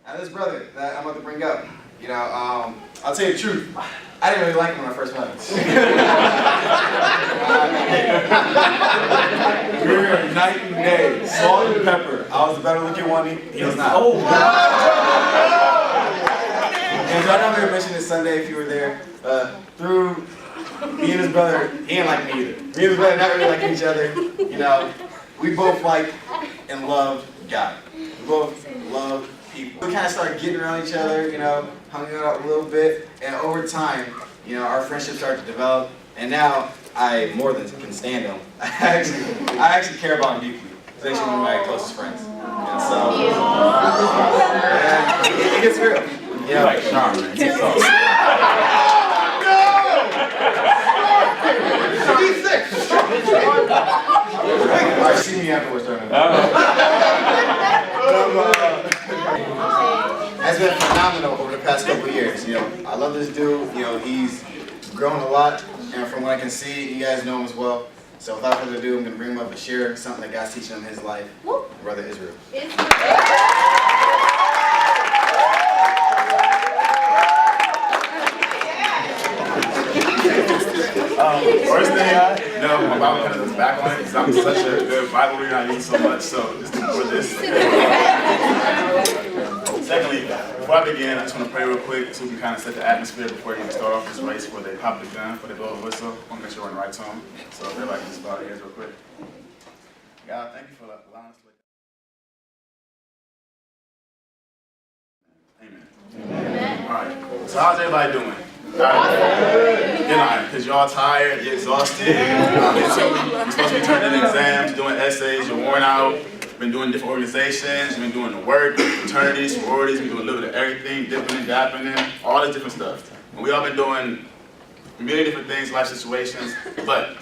Now this brother that I'm about to bring up, you know, I'll tell you the truth. I didn't really like him when I first met him. We were night and day, salt and pepper. I was the better looking one, he was not. Oh. And so I know we mentioned this Sunday if you were there. Through me and his brother, he didn't like me either. Me and his brother not really liking each other. You know, we both like and love God. We both love people. We kind of started getting around each other, you know, hung out a little bit, and over time, you know, our friendship started to develop, and now I more than can stand him. I actually care about him deeply. He's actually one of my closest friends. And so, it gets real. You know, like Sean, man. He's sick. Alright, see me afterwards, It's been phenomenal over the past couple of years. You know, I love this dude. You know, he's grown a lot, and from what I can see, you guys know him as well. So without further ado, I'm going to bring him up and share something that God's teaching him in his life. Brother Israel. First thing, my Bible kind of looks back on it because I'm such a good Bible reader. I read so much, so just for this. Secondly, before I begin, I just want to pray real quick so we can kind of set the atmosphere before you start off this race where they pop the gun, before they blow the whistle. I want to make sure we're in the right tone. So if everybody can just bow their heads real quick. God, thank you for allowing us to. Amen. Amen. All right. So how's everybody doing? Because you're all tired, you're exhausted, you're supposed to be turning in exams, doing essays, you're worn out, you've been doing different organizations, you've been doing the work, fraternities, sororities, you've been doing a little bit of everything, dipping and dapping in, all this different stuff. And we all been doing many different things, life situations, but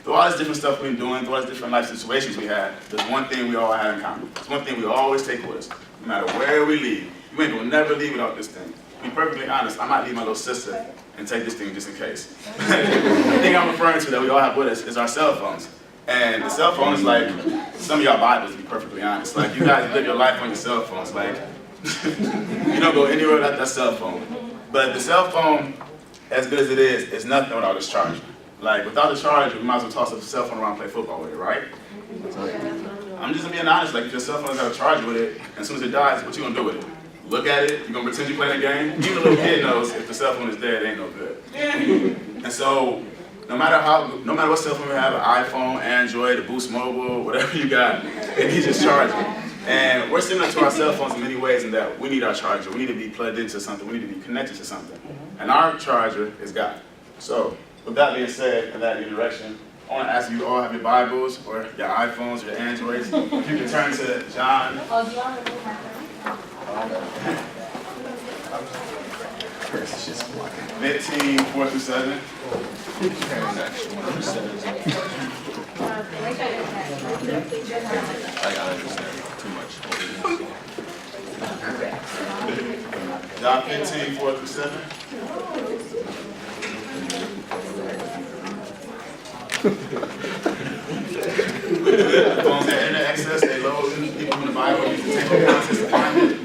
through all this different stuff we've been doing, through all these different life situations we had, there's one thing we all have in common. There's one thing we always take with us, no matter where we leave. You ain't gonna never leave without this thing. To be perfectly honest, I might leave my little sister and take this thing just in case. The thing I'm referring to that we all have with us is our cell phones. And the cell phone is like some of y'all Bibles, to be perfectly honest. Like, you guys live your life on your cell phones. Like, you don't go anywhere without that cell phone. But the cell phone, as good as it is nothing without its charger. Like, without the charger, we might as well toss the cell phone around and play football with it, right? I'm just being honest, like, if your cell phone has got a charger with it, and as soon as it dies, what you gonna do with it? Look at it, you're gonna pretend you're playing a game? Even a little kid knows if the cell phone is dead, it ain't no good. And so, no matter what cell phone you have, an iPhone, Android, a Boost Mobile, whatever you got, it needs its charger. And we're similar to our cell phones in many ways in that we need our charger. We need to be plugged into something. We need to be connected to something. And our charger is God. So, with that being said, in that direction, I want to ask you all have your Bibles or your iPhones or your Androids. If you can turn to John. Oh, do y'all remove my phone? 15, 4 through 7. John 15, 4 through 7. The phones have internet access, they load people in the Bible, you can take the context to find it.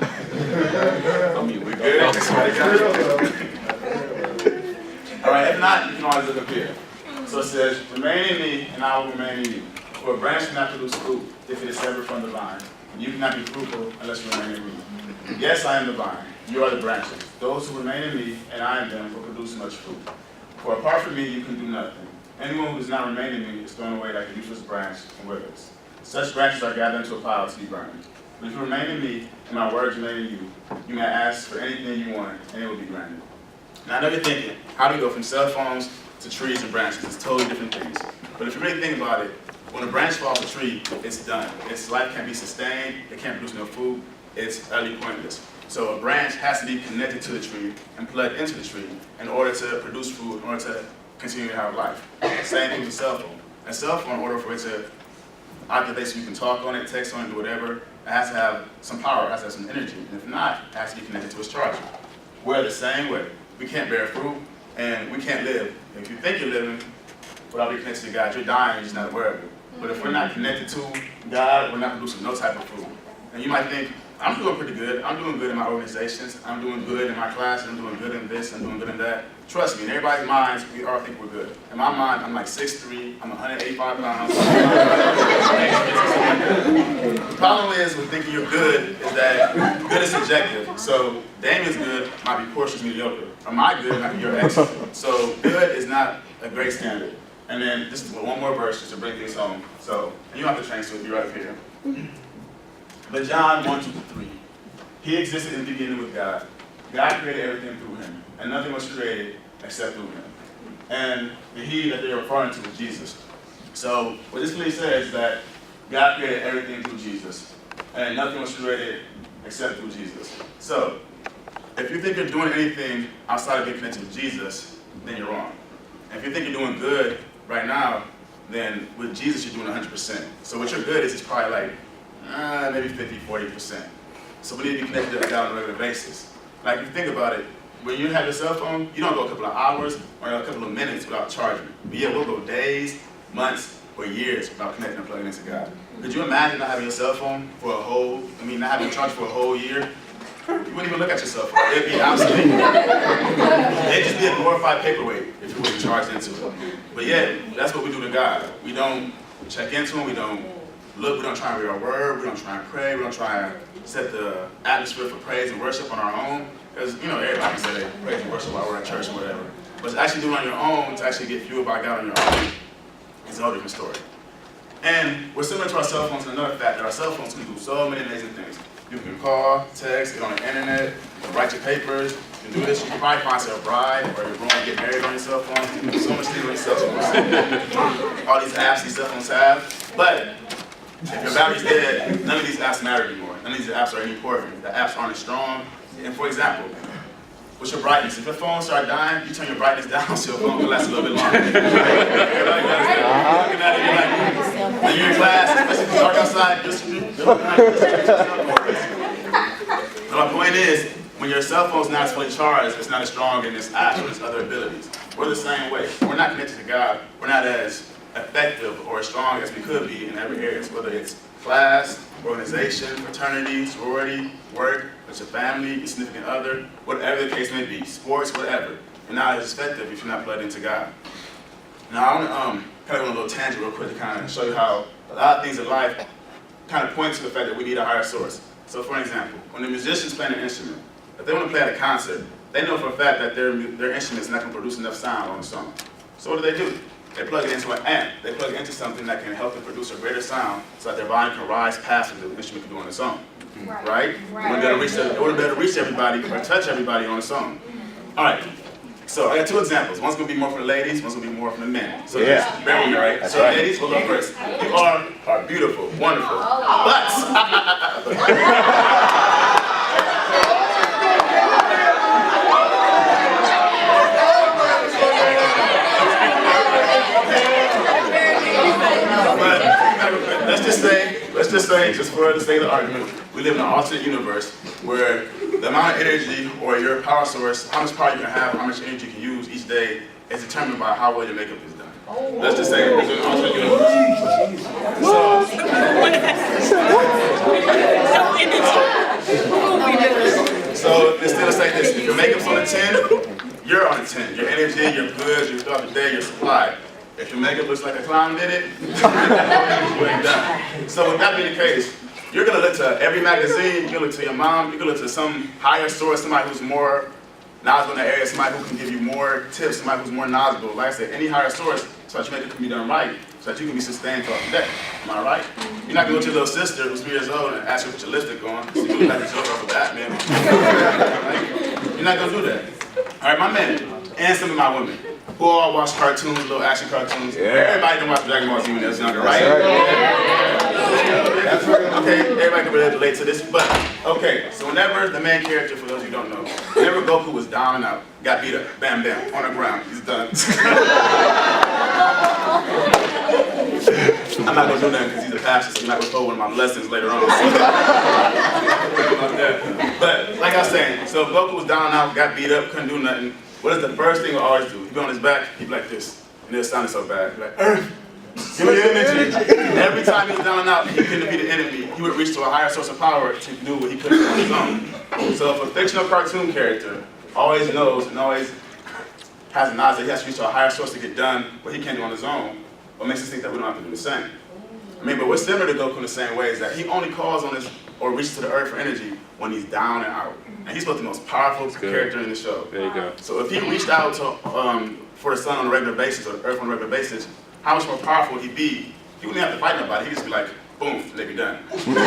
I mean, we're good. Somebody got it. Alright, if not, you can always look up here. So it says, remain in me, and I will remain in you. For a branch cannot produce fruit if it is severed from the vine. And you cannot be fruitful unless you remain in me. Yes, I am the vine. You are the branches. Those who remain in me, and I in them, will produce much fruit. For apart from me, you can do nothing. Anyone who does not remain in me is thrown away like a useless branch and withers. Such branches are gathered into a pile to be burned. But if you remain in me, and my words remain in you, you may ask for anything you want, and it will be granted. Now I know you're thinking, how do we go from cell phones to trees and branches? It's totally different things. But if you really think about it, when a branch falls off a tree, it's done. Its life can't be sustained, it can't produce no food, it's utterly pointless. So a branch has to be connected to the tree and plugged into the tree in order to produce food, in order to continue to have life. Same thing with a cell phone. A cell phone, in order for it to operate so you can talk on it, text on it, do whatever, it has to have some power, it has to have some energy. And if not, it has to be connected to its charger. We're the same way. We can't bear fruit, and we can't live. If you think you're living without being connected to God, you're dying, you're just not aware of it. But if we're not connected to God, we're not producing no type of fruit. And you might think, I'm doing pretty good. I'm doing good in my organizations. I'm doing good in my class. I'm doing good in this. I'm doing good in that. Trust me, in everybody's minds, we all think we're good. In my mind, I'm like 6'3", I'm 185 pounds. The problem is with thinking you're good is that good is subjective. So Damien's good might be Portia's mediocre. Or my good might be your excellent. So good is not a great standard. And then this is one more verse just to bring things home. So you don't have to change to it, be right up here. But John 1:2-3. He existed in the beginning with God. God created everything through him, and nothing was created except through him. And the he that they're referring to is Jesus. So what this clearly says is that God created everything through Jesus, and nothing was created except through Jesus. So if you think you're doing anything outside of being connected with Jesus, then you're wrong. And if you think you're doing good right now, then with Jesus you're doing 100%. So what you're good is probably like maybe 50-40%. So we need to be connected to God on a regular basis. Like if you think about it, when you have your cell phone, you don't go a couple of hours or a couple of minutes without charging. But yeah, we'll go days, months, or years without connecting and plugging into God. Could you imagine not having your cell phone for not having a charge for a whole year? You wouldn't even look at your cell phone. It'd be obsolete. It'd just be a glorified paperweight if you wouldn't charge into it. But yeah, that's what we do to God. We don't check into him, we don't look, we don't try and read our word, we don't try and pray, we don't try and set the atmosphere for praise and worship on our own. Because, everybody can say they praise and worship while we're at church or whatever. But to actually do it on your own, to actually get fueled by God on your own, is a whole different story. And we're similar to our cell phones in another fact that our cell phones can do so many amazing things. You can call, text, get on the internet, write your papers, you can do this. You can probably find yourself a bride or you're going to get married on your cell phone. You can do so much things on your cell phone. All these apps these cell phones have. But if your battery's dead, none of these apps matter anymore. None of these apps are any important. The apps aren't as strong. And for example, what's your brightness? If your phone starts dying, you turn your brightness down so your phone can last a little bit longer. Everybody does that. You're looking at it, you're like, when you're in class, especially if it's dark outside, but my point is, when your cell phone's not as fully charged, it's not as strong in its apps or its other abilities. We're the same way. We're not connected to God. We're not as effective or as strong as we could be in every area, whether it's class, organization, fraternity, sorority, work, with your family, your significant other, whatever the case may be, sports, whatever. You're not as effective if you're not plugged into God. Now I want to kind of go on a little tangent real quick to kind of show you how a lot of things in life kind of point to the fact that we need a higher source. So for example, when the musicians play an instrument, if they want to play at a concert, they know for a fact that their instrument is not going to produce enough sound on the song. So what do? They plug it into an amp. They plug it into something that can help them produce a greater sound so that their volume can rise past what the instrument can do on the song. Right? It wouldn't be able to reach everybody or touch everybody on the song. All right. So I got two examples. One's going to be more for the ladies, one's going to be more for the men. So just bear with me, right? That's so ladies, we'll go first. You are beautiful, wonderful. But let's just say, just for the sake of the argument, we live in an alternate universe where the amount of energy or your power source, how much power you can have, how much energy you can use each day is determined by how well your makeup is done. Let's just say there's an alternate universe. So instead of saying this, if your makeup's on a 10, you're on a 10. Your energy, your goods, your throughout the day, your supply. If your makeup looks like a clown did it, you ain't done. So with that being the case, you're going to look to every magazine, you're going to look to your mom, you're going to look to some higher source, somebody who's more knowledgeable in the area, somebody who can give you more tips, somebody who's more knowledgeable. Like I said, any higher source, so that your makeup can be done right, so that you can be sustained throughout the day. Am I right? You're not going to go to your little sister who's 3 years old and ask her to put your lipstick on, so you look like a joke off of Batman. You're not going to do that. All right, my men, and some of my women, who all watch cartoons, little action cartoons. Everybody can watch Dragon Ball Z when they was younger, right? Okay, everybody can relate to this, but okay, so whenever the main character, for those who don't know, whenever Goku was down and out, got beat up, bam, bam, on the ground, he's done. I'm not gonna do that because he's a pastor, so I'm not gonna throw one of my lessons later on. But like I was saying, so Goku was down and out, got beat up, couldn't do nothing. What is the first thing he'll always do? He'd be on his back, he'd be like this, and it'll sound so bad. He'd be like, Earth, Give me the energy. Every time he was down and out, he couldn't defeat the enemy. He would reach to a higher source of power to do what he couldn't on his own. So if a fictional cartoon character always knows and always has a knowledge that he has to reach to a higher source to get done what he can't do on his own, what makes us think that we don't have to do the same? I mean, but what's similar to Goku in the same way is that he only calls on his, or reaches to the earth for energy when he's down and out. And he's supposed to be the most powerful character in the show. There you go. So if he reached out to, for the sun on a regular basis, or the earth on a regular basis, how much more powerful would he be? He wouldn't have to fight nobody. He'd just be like, boom, they'd be done. He reached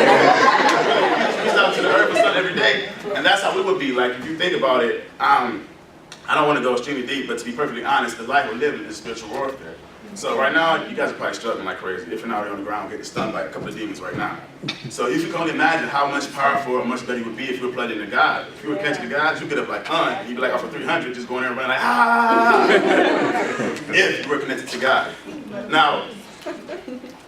out to the earth and sun every day. And that's how we would be. Like, if you think about it, I don't want to go extremely deep, but to be perfectly honest, the life we're living is spiritual warfare. So right now, you guys are probably struggling like crazy. If you're not on the ground, getting stunned by a couple of demons right now. So if you can only imagine how much powerful or much better you would be if you were plugged into God. If you were connected to God, you'd get up like, and you'd be like off of 300, just going there and running like, ah! If you were connected to God. Now,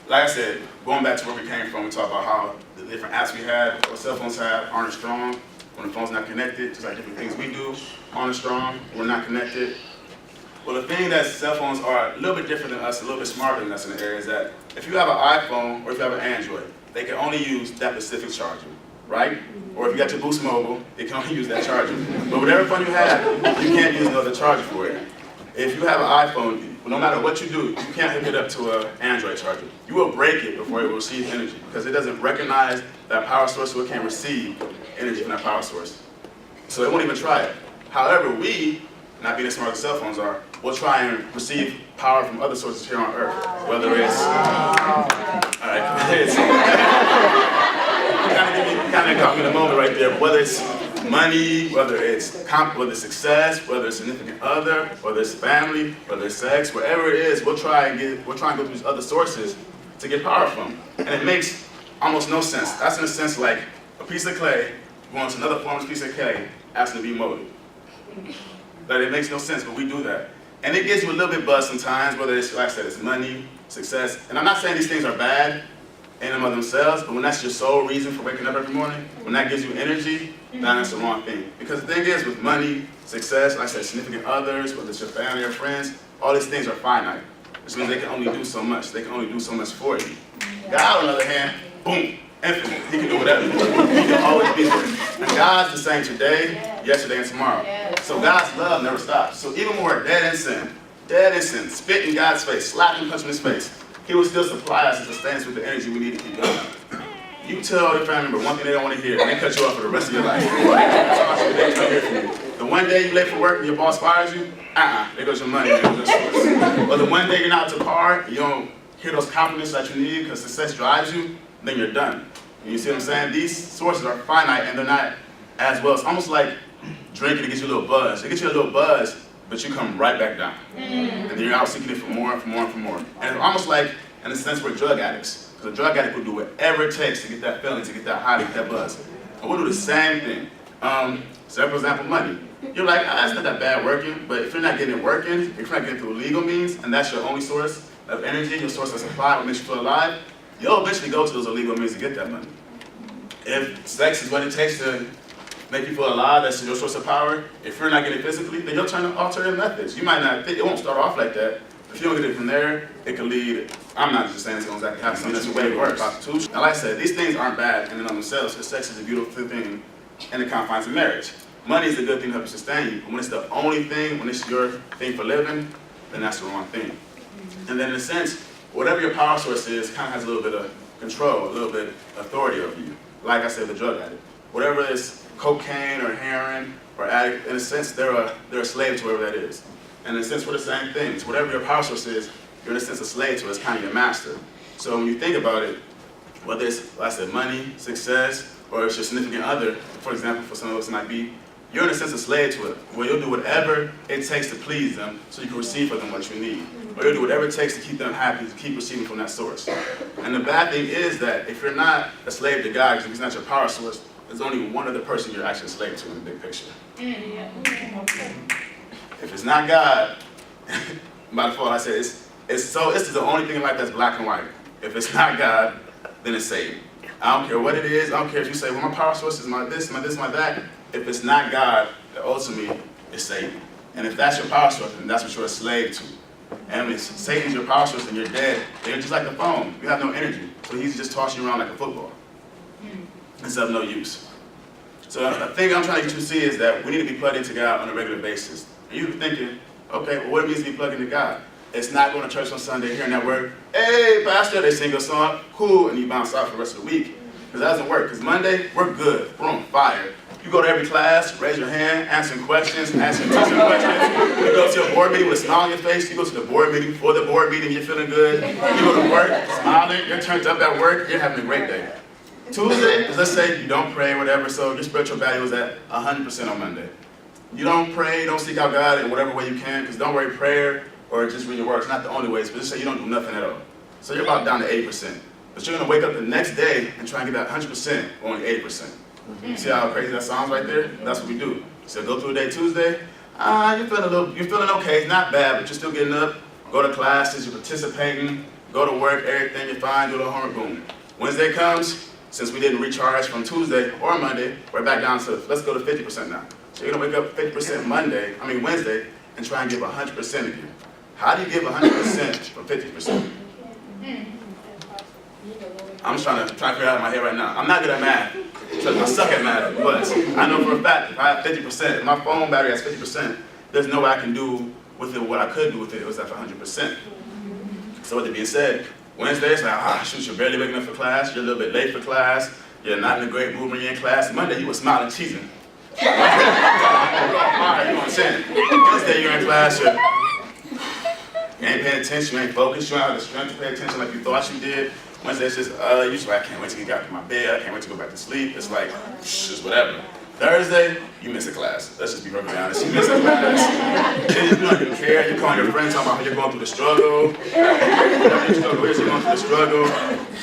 like I said, going back to where we came from, we talked about how the different apps we had, or cell phones have, aren't as strong. When the phone's not connected, just like different things we do aren't as strong, we're not connected. Well, the thing that cell phones are a little bit different than us, a little bit smarter than us in the area is that if you have an iPhone or if you have an Android, they can only use that specific charger, right? Or if you got your Boost Mobile, they can only use that charger. But whatever phone you have, you can't use another charger for it. If you have an iPhone, no matter what you do, you can't hook it up to an Android charger. You will break it before it will receive energy because it doesn't recognize that power source, so it can't receive energy from that power source. So it won't even try it. However, we, not being as smart as cell phones are, will try and receive power from other sources here on Earth. Whether it's, kind of caught me in the moment right there, but whether it's money, whether it's success, whether it's significant other, whether it's family, whether it's sex, wherever it is, we'll try and go through these other sources to get power from. And it makes almost no sense. That's in a sense like a piece of clay going to another formless piece of clay asking to be molded. Like, it makes no sense, but we do that. And it gives you a little bit buzz sometimes, whether it's, like I said, it's money, success. And I'm not saying these things are bad in and of themselves, but when that's your sole reason for waking up every morning, when that gives you energy, then that's the wrong thing. Because the thing is, with money, success, like I said, significant others, whether it's your family or friends, all these things are finite. Which means they can only do so much. They can only do so much for you. God, on the other hand, boom, infinite. He can do whatever. He can always be there. And God's the same today, yesterday, and tomorrow. So God's love never stops. So even when we're dead in sin, spit in God's face, slap and punch in his face, he will still supply us and sustain us with the energy we need to keep going. You tell your family member one thing they don't want to hear, and they cut you off for the rest of your life. The one day you late for work and your boss fires you, there goes your money, there goes your source. Or the one day you're not up to par, you don't hear those compliments that you need because success drives you, then you're done. And you see what I'm saying? These sources are finite and they're not as well. It's almost like drinking to get you a little buzz. It gets you a little buzz, but you come right back down. And then you're out seeking it for more and for more and for more. And it's almost like, in a sense, we're drug addicts. Because a drug addict will do whatever it takes to get that feeling, to get that high, to get that buzz. And we'll do the same thing. So for example, money. You're like, it's not that bad working, but if you're not getting it working, if you're not getting it through legal means, and that's your only source of energy, your source of supply, what makes you feel alive, you'll eventually go to those illegal means to get that money. If sex is what it takes to make you feel alive, that's your source of power, if you're not getting it physically, then you'll turn to alternative methods. You might not think, it won't start off like that. If you don't get it from there, it could lead, I'm not just saying it's going to exactly happen, that's way worse. Prostitution. Now, like I said, these things aren't bad in and of themselves, because sex is a beautiful thing in the confines of marriage. Money is a good thing to help you sustain you, but when it's the only thing, when it's your thing for living, then that's the wrong thing. And then in a sense, whatever your power source is, kind of has a little bit of control, a little bit of authority over you. Like I said, the drug addict. Whatever it's cocaine or heroin or addict, in a sense, they're a slave to whatever that is. And in a sense, we're the same things. Whatever your power source is, you're in a sense a slave to it. It's kind of your master. So when you think about it, whether it's, like I said, money, success, or it's your significant other, for example, for some of us it might be, you're in a sense a slave to it, where you'll do whatever it takes to please them so you can receive from them what you need. Or you'll do whatever it takes to keep them happy, to keep receiving from that source. And the bad thing is that if you're not a slave to God, because he's not your power source, there's only one other person you're actually a slave to in the big picture. If it's not God, by default I said, this is the only thing in life that's black and white. If it's not God, then it's Satan. I don't care what it is, I don't care if you say, well, my power source is my this, my this, my that. If it's not God, then ultimately it's Satan. And if that's your power source, then that's what you're a slave to. And when Satan's your power source and you're dead, they're just like a phone. You have no energy. So he's just tossing you around like a football. It's of no use. So the thing I'm trying to get you to see is that we need to be plugged into God on a regular basis. And you're thinking, okay, well, what it means to be plugged into God? It's not going to church on Sunday, hearing that word, hey, pastor, they sing a song, cool, and you bounce out for the rest of the week. Because that doesn't work. Because Monday, we're good. We're on fire. You go to every class, raise your hand, answering questions, asking teaching questions. You go to a board meeting with a smile on your face. You go to the board meeting, before the board meeting, you're feeling good. You go to work, smiling, you're turned up at work, you're having a great day. Tuesday, let's say you don't pray, whatever, so your spiritual value is at 100% on Monday. You don't pray, you don't seek out God in whatever way you can, because don't worry, prayer or just read your word, it's not the only way, but just say you don't do nothing at all. So you're about down to 80%. But you're going to wake up the next day and try and get that 100% on 80%. See how crazy that sounds right there? That's what we do. So go through a day Tuesday, you're feeling okay, it's not bad, but you're still getting up, go to classes, you're participating, go to work, everything, you're fine, do a little homework, boom. Wednesday comes, since we didn't recharge from Tuesday or Monday, we're back down to, let's go to 50% now. So you're gonna wake up 50% Wednesday, and try and give 100% again. How do you give 100% from 50%? I'm just trying to figure it out in my head right now. I'm not good at math. I suck at math, but I know for a fact if I have 50%, if my phone battery has 50%, there's no way I can do with it what I could do with it. It was at 100%. So with that being said, Wednesday, it's like, shoot, you're barely waking up for class, you're a little bit late for class, you're not in a great mood when you're in class. Monday, you were smiling, cheesing. You're on fire, you know what I'm saying? Wednesday, you're in class, you ain't paying attention, you ain't focused, you don't have the strength to pay attention like you thought you did. Wednesday, it's just, usually I can't wait to get out of my bed, I can't wait to go back to sleep. It's like, just whatever. Thursday, you miss a class. Let's just be perfectly honest. You miss a class. You don't even care. You're calling your friends talking about how you're going through the struggle. You're going through the struggle.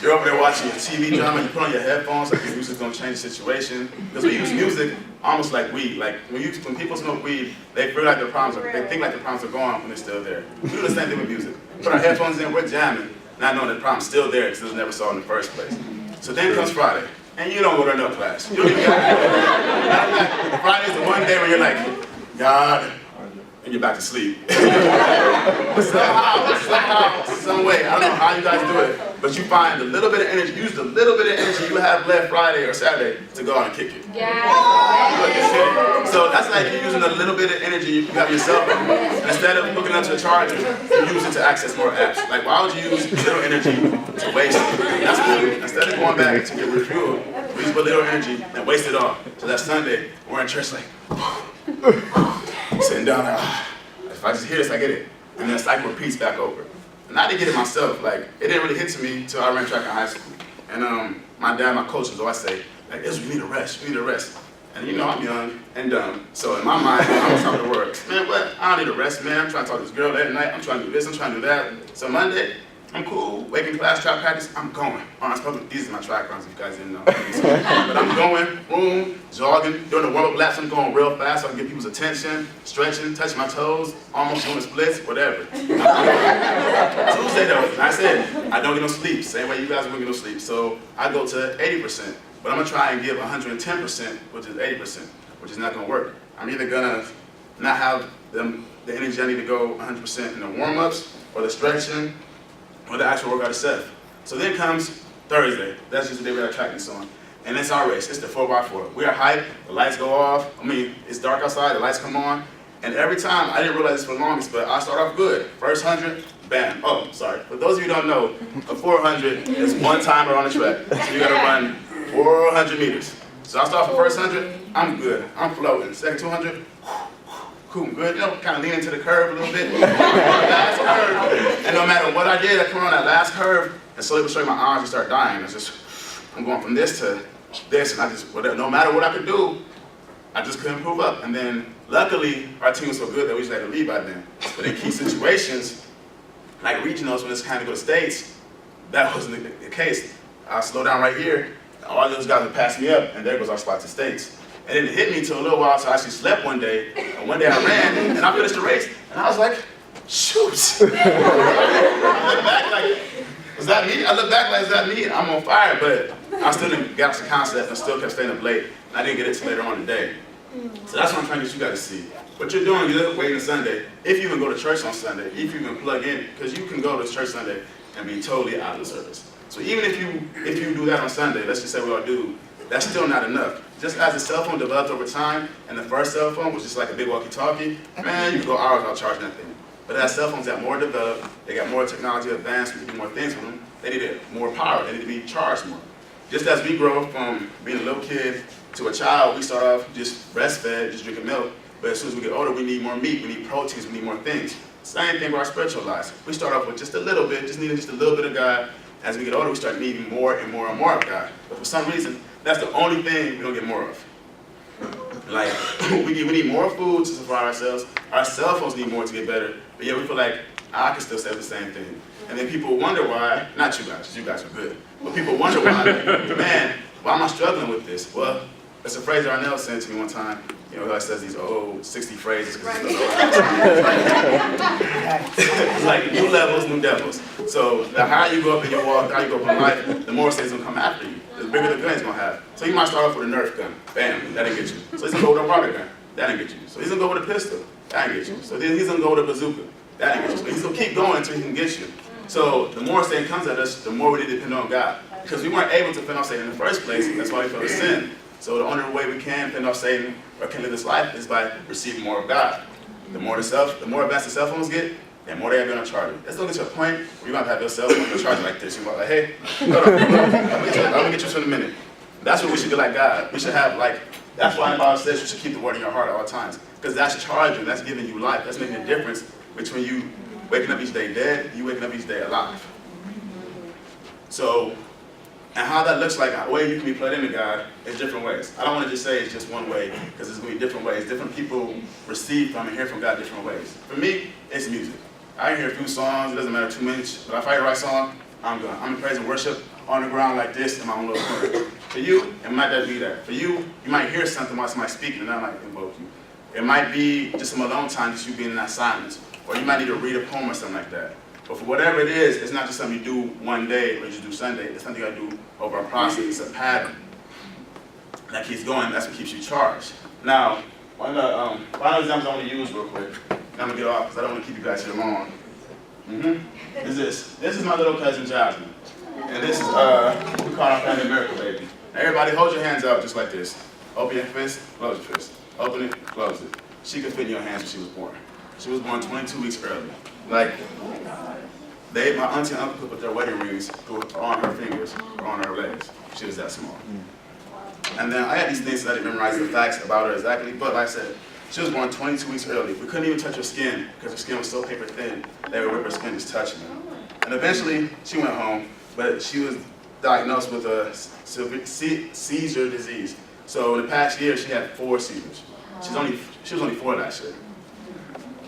You're over there watching your TV drama. You put on your headphones like the music's going to change the situation. Because we use music almost like weed. Like when people smoke weed, they feel like their problems are, they think like their problems are gone when they're still there. We do the same thing with music. Put our headphones in, we're jamming, not knowing the problem's still there because it was never solved in the first place. So then comes Friday. And you don't go to no class. You don't even got Friday's the one day where you're like, God, and you're back to sleep. somehow, some way, I don't know how you guys do it, but you find a little bit of energy, use the little bit of energy you have left Friday or Saturday to go out and kick it. Yeah. So that's like you're using a little bit of energy you have yourself, and instead of looking up to a charger, you use it to access more apps. Like, why would you use little energy to waste it? That's what we do. Instead of going back to get refueled, we use a little energy and waste it all. So that Sunday, we're in church like, sitting down there, if I just hear this, I get it. And then the cycle repeats back over. And I didn't get it myself. Like, it didn't really hit to me until I ran track in high school. And my dad, my coach, was always say, like, Israel, you need a rest, you need a rest. And you know, I'm young and dumb. So in my mind, I'm on top of the world. Man, what? I don't need a rest, man. I'm trying to talk to this girl late at night. I'm trying to do this, I'm trying to do that. So Monday, I'm cool. Waking class, track practice, I'm going. These are my track runs, if you guys didn't know. But I'm going, boom, jogging. During the warm-up laps, I'm going real fast so I can get people's attention, stretching, touching my toes, almost doing splits, whatever. Tuesday though, I said, I don't get no sleep. Same way you guys won't get no sleep. So I go to 80%. But I'm gonna try and give 110%, which is 80%, which is not gonna work. I'm either gonna not have the energy I need to go 100% in the warm-ups, or the stretching, or the actual workout itself. So then comes Thursday. That's just the day we have track and so on. And it's our race. It's the 4x4. We are hyped. The lights go off. I mean, it's dark outside. The lights come on. And every time, I didn't realize this for the longest, but I start off good. First 100, bam. Oh, sorry. For those of you who don't know, a 400 is one timer on the track. So you gotta run 400 meters. So I start for first 100, I'm good. I'm floating. Second 200, cool, good. You know, kind of lean into the curve a little bit. Last curve. And no matter what I did, I come on that last curve, and slowly but surely my arms just start dying. It's just, I'm going from this to this, and I just, whatever. No matter what I could do, I just couldn't prove up. And then, luckily, our team was so good that we just had to lead by then. But in key situations, like regionals, when it's kind of go to states, that wasn't the case. I'll slow down right here. All those guys would pass me up, and there goes our spot to states. And it didn't hit me until a little while, so I actually slept one day. And one day I ran, and I finished the race, and I was like, shoot. I look back like, was that me? I look back like, is that me? I'm on fire, but I still didn't get the concept and still kept staying up late. And I didn't get it till later on in the day. So that's what I'm trying to get you guys to see. What you're doing, you're waiting Sunday. If you even go to church on Sunday, if you even plug in, because you can go to church Sunday and be totally out of the service. So even if you do that on Sunday, let's just say we all do, that's still not enough. Just as the cell phone developed over time, and the first cell phone was just like a big walkie-talkie, man, you could go hours without charging that thing. But as cell phones got more developed, they got more technology advanced, we can do more things with them, they needed more power, they needed to be charged more. Just as we grow from being a little kid to a child, we start off just breastfed, just drinking milk, but as soon as we get older, we need more meat, we need proteins, we need more things. Same thing with our spiritual lives. We start off with just a little bit, just needing just a little bit of God. As we get older, we start needing more and more and more of God. But for some reason, that's the only thing we don't get more of. Like, we need more food to supply ourselves. Our cell phones need more to get better. But yet we feel like, I can still say the same thing. And then people wonder why, not you guys are good. But people wonder why, like, man, why am I struggling with this? Well, it's a phrase Arnell said to me one time. You know, he always says these old 60 phrases. It's like new levels, new devils. So the higher you go up in your walk, the higher you go up in life, the more things will come after you. The bigger the gun he's gonna have. So you might start off with a Nerf gun. Bam, that didn't get you. So he's gonna go with a water gun. That didn't get you. So he's gonna go with a pistol. That didn't get you. So then he's gonna go with a bazooka. That didn't get you. So he's gonna keep going until he can get you. So the more Satan comes at us, the more we need to depend on God. Because we weren't able to fend off Satan in the first place. That's why we fell to sin. So the only way we can fend off Satan or can live this life is by receiving more of God. The more advanced the cell phones get, the more they're gonna charge you. Let's look at your point where you're gonna have your cell phone charge like this. You're like, hey, hold on, I'm gonna get you to in a minute. That's what we should do like God. We should have like, that's why the Bible says you should keep the word in your heart at all times. Because that's charging, that's giving you life. That's making a difference between you waking up each day dead and you waking up each day alive. So, and how that looks like, a way you can be plugged into God is different ways. I don't want to just say it's just one way, because there's going to be different ways. Different people receive from and hear from God different ways. For me, it's music. I can hear a few songs, it doesn't matter too much, but if I hear the right song, I'm going. I'm in praise and worship on the ground like this in my own little corner. For you, it might not be that. For you, you might hear something while somebody's speaking and that might invoke you. It might be just some alone time, just you being in that silence. Or you might need to read a poem or something like that. But for whatever it is, it's not just something you do one day or you just do Sunday. It's something you gotta do over a process. It's a pattern that keeps going. That's what keeps you charged. Now, one of the final examples I want to use real quick. And I'm gonna get off because I don't want to keep you guys here long. Is this? This is my little cousin Jasmine, and this is we call our family Miracle Baby. Now everybody, hold your hands out just like this. Open your fist, close your fist. Open it, close it. She could fit in your hands when she was born. She was born 22 weeks early. Like, my auntie and uncle could put their wedding rings on her fingers or on her legs. She was that small. And then I had these things so I didn't memorize the facts about her exactly, but like I said, she was born 22 weeks early. We couldn't even touch her skin because her skin was so paper thin, they would rip her skin just touching her. And eventually, she went home, but she was diagnosed with a seizure disease. So in the past year, she had 4 seizures. She was only 4 last year.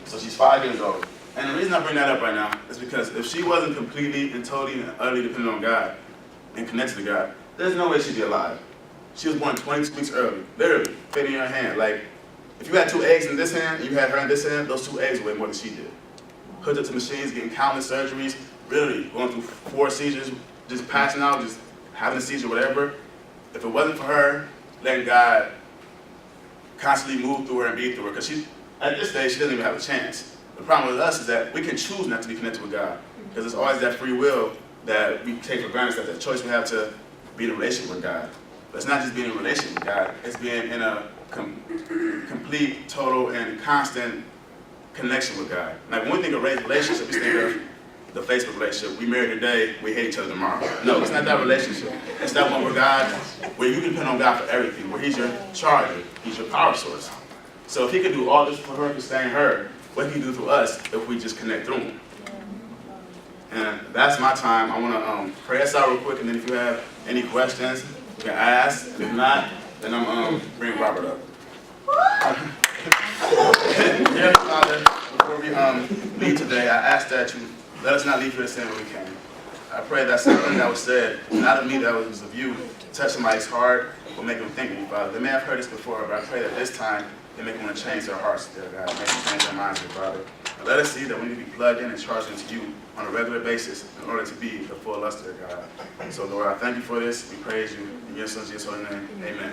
So she's 5 years old. And the reason I bring that up right now is because if she wasn't completely and totally and utterly dependent on God and connected to God, there's no way she'd be alive. She was born 22 weeks early, literally, fitting in her hand. Like, if you had 2 eggs in this hand and you had her in this hand, those 2 eggs weigh more than she did. Hooked up to machines, getting countless surgeries, really going through 4 seizures, just passing out, just having a seizure, whatever. If it wasn't for her letting God constantly move through her and be through her, because at this stage, she doesn't even have a chance. The problem with us is that we can choose not to be connected with God, because it's always that free will that we take for granted, that choice we have to be in a relationship with God. But it's not just being in a relationship with God, it's being in a complete, total, and constant connection with God. Like when we think of raised relationship, we think of the Facebook relationship. We married today, we hate each other tomorrow. No, it's not that relationship. It's that one where you can depend on God for everything, where He's your charger, He's your power source. So if He could do all this for her, sustain her, what He can do through us if we just connect through Him. And that's my time. I want to pray us out real quick, and then if you have any questions, you can ask. If not, then I'm bring Robert up. Dear Father, before we leave today, I ask that you let us not leave here the same way we came. I pray that something that was said, not of me, that was of you, touch somebody's heart, will make them think of you, Father. They may have heard this before, but I pray that this time they make them want to change their hearts, dear God, make them change their minds, dear Father. And let us see that we need to be plugged in and charged into you on a regular basis in order to be the full us, dear God. So, Lord, I thank you for this. We praise you. In your son's holy name, amen.